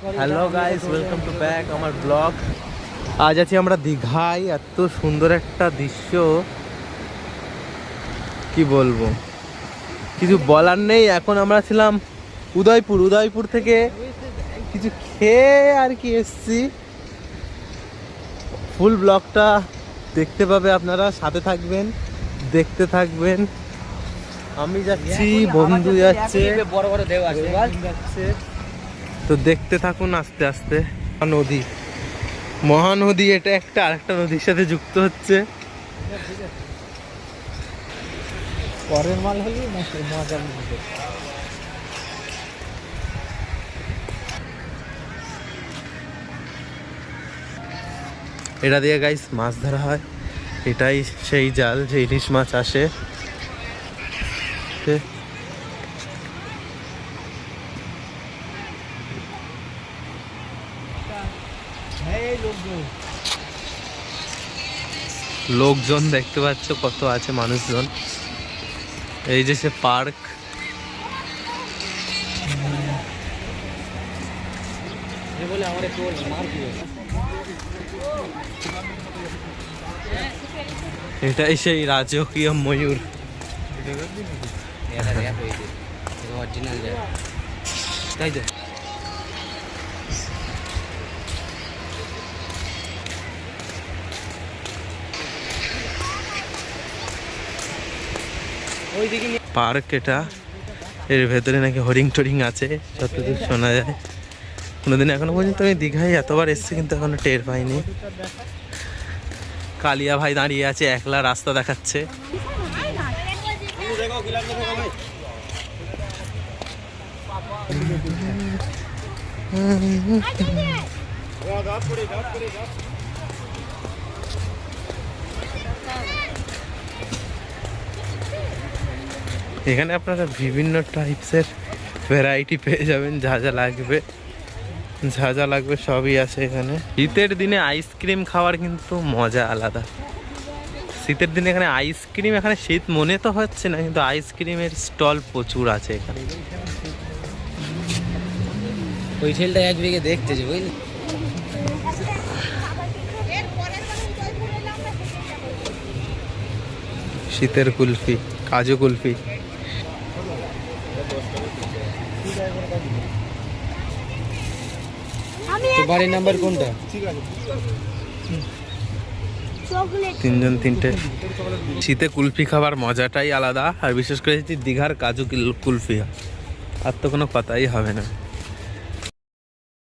Hello guys, welcome to back আমার blog. আজ আছি আমরা দীঘায়। এত সুন্দর একটা দৃশ্য, কি বলবো, কিছু বলার নেই। এখন আমরা ছিলাম উদয়পুর থেকে কিছু খেয়ে আর কি এসছি। ফুল ব্লগটা দেখতে পাবে আপনারা, সাথে থাকবেন, দেখতে থাকবেন। আমি যাচ্ছি, বন্ধু যাচ্ছে, বড় বড় ঢেউ যাচ্ছে, তো দেখতে থাকুন আস্তে আস্তে। নদী, মহানদী, এটা একটা আরেকটা নদীর সাথে যুক্ত হচ্ছে। পরের মাল হলে মজা বুঝবে। এটা দিয়ে গাইস মাছ ধরা হয়। এটাই সেই জাল যে ইলিশ মাছ আসে। লোকজন দেখতে পাচ্ছ কত আছে, মানুষজন। এই যে সে পার্ক, এটাই সেই রাজকীয় ময়ূর। তাই তো পার্ক এটা, এর ভেতরে নাকি হরিং টরিং আছে যতদূর শোনা যায়। কোনোদিন এখনো পর্যন্ত আমি দীঘায় এতবার এসেছি, কিন্তু এখনো টের পাইনি। কালিয়া ভাই দাঁড়িয়ে আছে, একলা রাস্তা দেখাচ্ছে। এখানে আপনারা বিভিন্ন টাইপসের ভ্যারাইটি পেয়ে যাবেন। যা যা লাগবে সবই আছে এখানে। শীতের দিনে আইসক্রিম খাওয়ার কিন্তু মজা আলাদা। শীতের দিনে এখানে আইসক্রিম, এখানে শীত মনে তো হচ্ছে না, কিন্তু আইসক্রিমের স্টল প্রচুর আছে এখানে। ওই ছেলেটা এক বিঘে দেখতেছে বুঝলি। শীতের কুলফি, কাজু কুলফি। বাড়ির নাম্বার কোনটা? তিনজন তিনটে। শীতে কুলফি খাবার মজাটাই আলাদা, আর বিশেষ করে দীঘার কাজু কুলফি, আর তো কোনো কথাই হবে না।